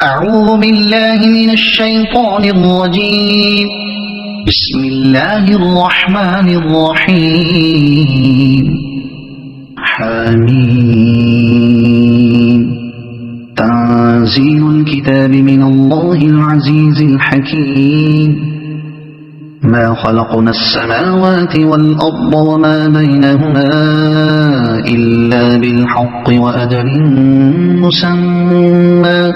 أعوذ بالله من الشيطان الرجيم. بسم الله الرحمن الرحيم. حميم. تنزيل الكتاب من الله العزيز الحكيم. ما خلقنا السماوات والأرض وما بينهما إلا بالحق وأجل مسمى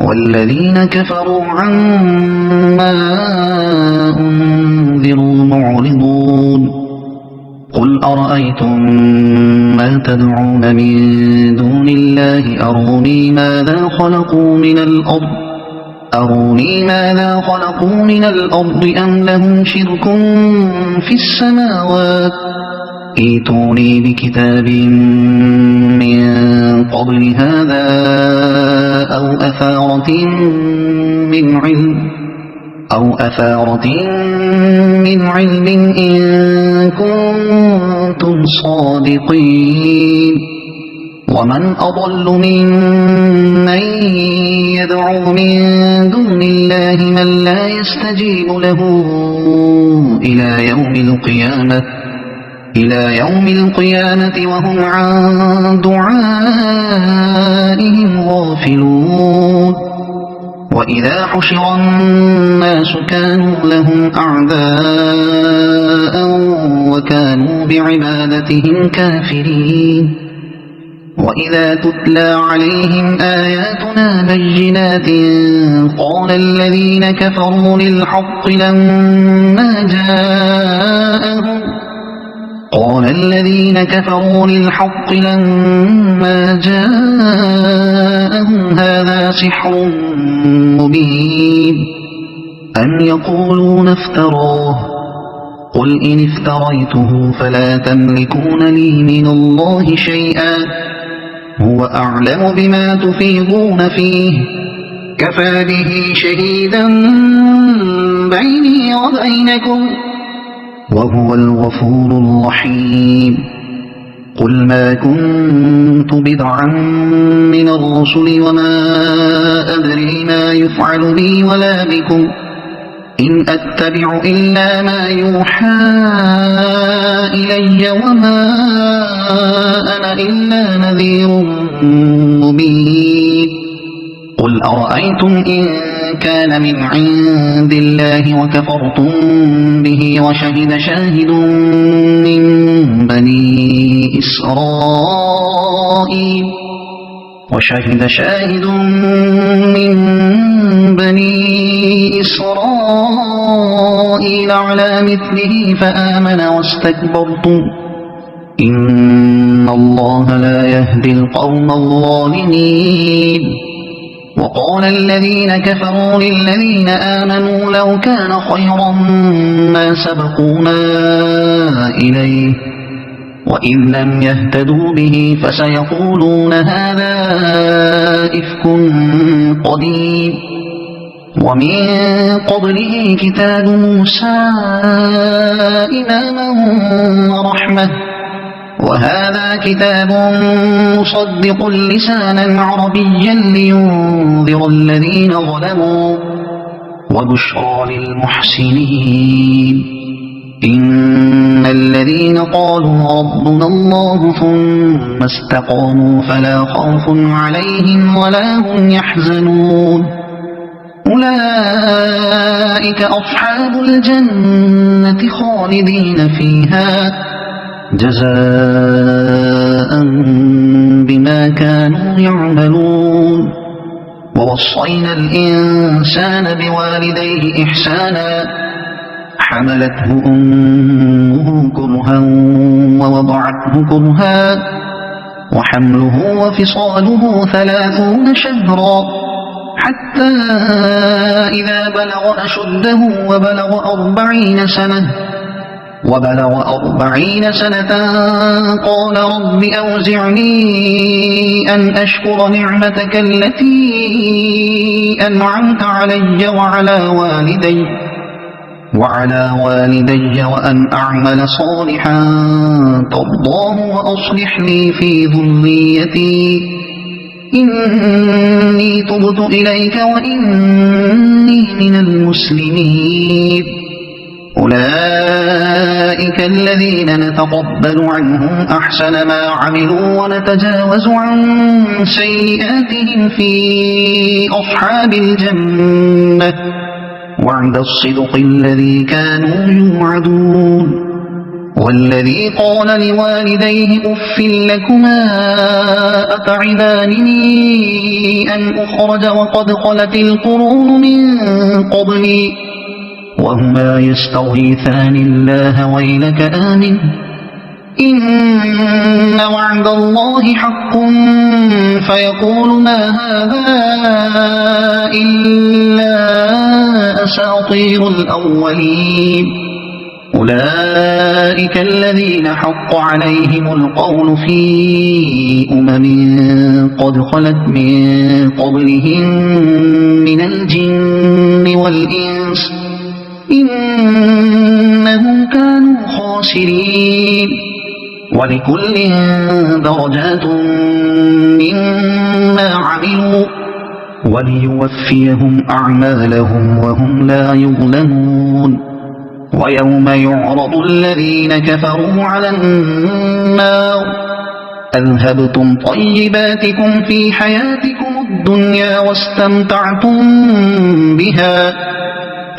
والذين كفروا عما أنذروا معرضون. قل أرأيتم ما تدعون من دون الله أروني ماذا خلقوا من الأرض أم لهم شرك في السماوات ائتوني بكتاب من قبل هذا أو أثارة من علم إن كنتم صادقين. ومن أضل ممن يدعو من دون الله من لا يستجيب له إلى يوم القيامة وهم عن دعائهم غافلون. وإذا حشر الناس كانوا لهم أعداء وكانوا بعبادتهم كافرين. وإذا تتلى عليهم آياتنا بينات قال الذين كفروا للحق لما جاءهم هذا سحر مبين أم يقولون افتراه قل إن افتريته فلا تملكون لي من الله شيئا هو أعلم بما تفيضون فيه كفى به شهيدا بيني وبينكم وهو الغفور الرحيم. قل ما كنت بدعا من الرسل وما أدري ما يفعل بي ولا بكم إن أتبع إلا ما يوحى إلي وما أنا إلا نذير مبين. قل أرأيتم إن كان من عند الله وكفرتم به وشهد شاهد من بني إسرائيل على مثله فآمن واستكبرتم إن الله لا يهدي القوم الظالمين. وقال الذين كفروا للذين آمنوا لو كان خيرا ما سبقونا إليه وإذ لم يهتدوا به فسيقولون هذا إفك قديم. ومن قبله كتاب موسى إماما ورحمة وهذا كتاب مصدق لسانا عربيا لينذر الذين ظلموا وبشرى للمحسنين. إن الذين قالوا ربنا الله ثم استقاموا فلا خوف عليهم ولا هم يحزنون. أولئك أصحاب الجنة خالدين فيها جزاء بما كانوا يعملون. ووصينا الإنسان بوالديه إحسانا حملته أمه كرها ووضعته كرها وحمله وفصاله 30 شهرا حتى إذا بلغ أشده وبلغ 40 سنة قال رب أوزعني أن أشكر نعمتك التي أنعمت علي وعلى والدي وأن أعمل صالحا ترضاه وأصلح لي في ذريتي إني تبت إليك وإني من المسلمين أولئك الذين نتقبل عنهم أحسن ما عملوا ونتجاوز عن سيئاتهم في أصحاب الجنة وعد الصدق الذي كانوا يوعدون والذي قال لوالديه أف لكما أتعدانني أن أخرج وقد خلت القرون من قبلي وهما يستغيثان الله ويلك آمن إن وعد الله حق فيقول ما هذا إلا أساطير الأولين أولئك الذين حق عليهم القول في قد خلت من قبلهم من الجن والإنس إنهم كانوا خاسرين ولكل درجات مما عملوا وليوفيهم أعمالهم وهم لا يظلمون ويوم يعرض الذين كفروا على النار أذهبتم طيباتكم في حياتكم الدنيا واستمتعتم بها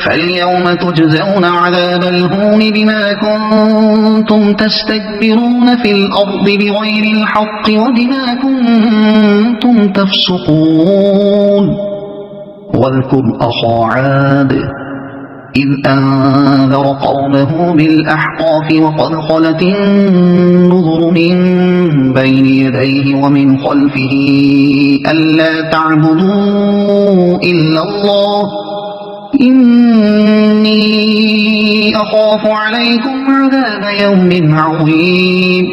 فاليوم تجزون عذاب الهون بما كنتم تستكبرون في الأرض بغير الحق وبما كنتم تفسقون واذكر أخا عاد إذ أنذر قومه بالأحقاف وقد خلت النذر من بين يديه ومن خلفه ألا تعبدوا إلا الله إني أخاف عليكم عذاب يوم عظيم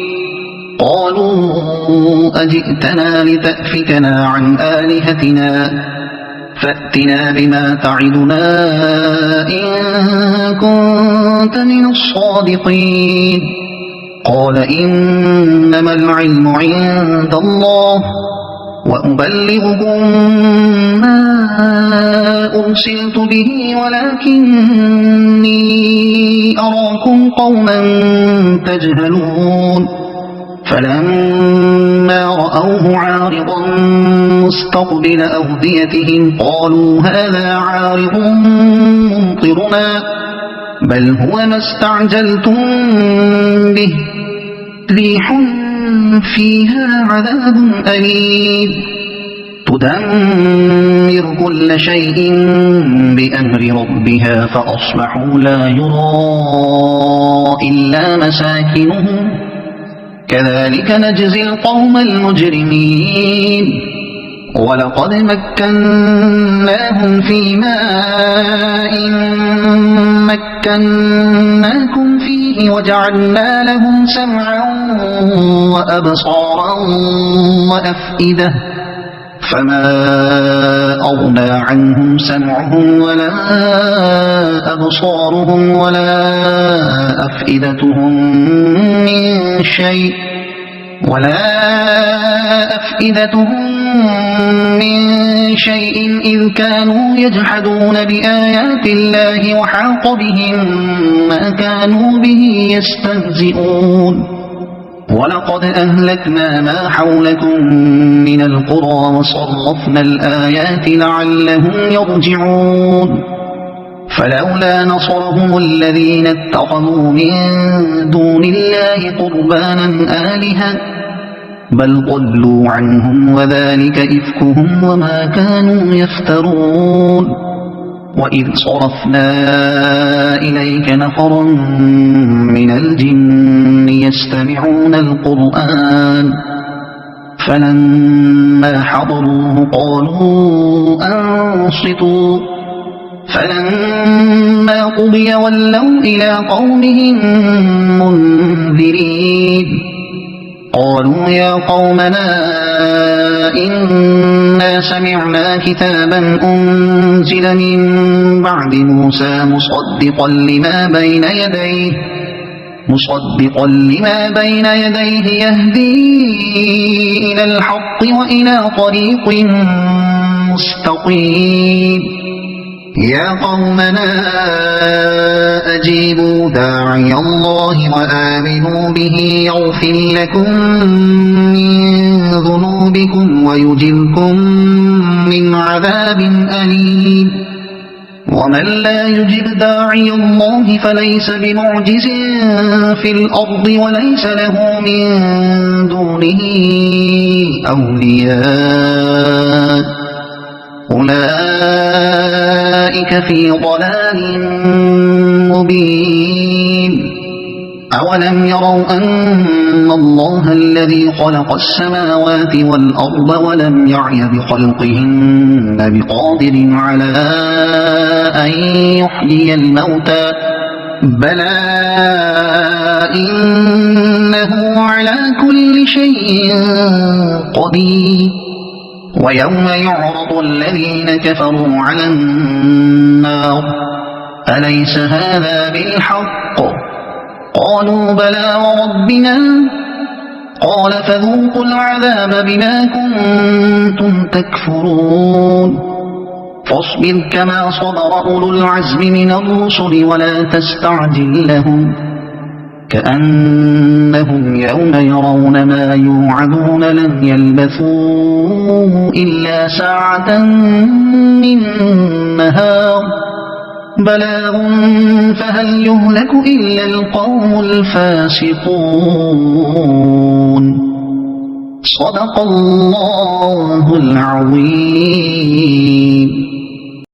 قالوا أجئتنا لتأفكنا عن آلهتنا فأتنا بما تعدنا إن كنت من الصادقين قال إنما العلم عند الله وأبلغكم ما أرسلت به ولكني أراكم قوما تجهلون فلما رأوه عارضا مستقبل أوديتهم قالوا هذا عارض ممطرنا بل هو ما استعجلتم به ريح فيها عذاب أليم تدمر كل شيء بأمر ربها فأصبحوا لا يرى إلا مساكنهم كذلك نجزي القوم المجرمين ولقد مكناهم في ماء مكناكم فيه وجعلنا لهم سمعا وأبصارا وأفئدة فما أغنى عنهم سمعهم ولا أبصارهم ولا أفئدتهم من شيء إذ كانوا يجحدون بآيات الله وحاق بهم ما كانوا به يستهزئون ولقد أهلكنا ما حولكم من القرى وصرفنا الآيات لعلهم يرجعون فلولا نصرهم الذين اتخذوا من دون الله قربانا آلهة بل ضلوا عنهم وذلك إفكهم وما كانوا يفترون وإذ صرفنا إليك نفرا من الجن يستمعون القرآن فلما حضروه قالوا أنصتوا فلما قضي ولوا إلى قومهم منذرين قالوا يا قومنا إنا سمعنا كتابا أنزل من بعد موسى مصدقا لما بين يديه يهدي إلى الحق وإلى طريق مستقيم يا قومنا أجيبوا داعي الله وآمنوا به يغفر لكم من ذنوبكم ويجركم من عذاب أليم ومن لا يجب داعي الله فليس بمعجز في الأرض وليس له من دونه أولياء أولئك في ضلال مبين أولم يروا أن الله الذي خلق السماوات والأرض ولم يعي بخلقهن بقادر على أن يحيي الموتى بلى إنه على كل شيء قدير ويوم يعرض الذين كفروا على النار أليس هذا بالحق قالوا بلى وربنا قال فذوقوا العذاب بما كنتم تكفرون فاصبر كما صبر أولو العزم من الرسل ولا تستعجل لهم كأنهم يوم يرون ما يوعدون لم يلبثوا إلا ساعة من نهار بلاغ فهل يهلك إلا القوم الفاسقون صدق الله العظيم.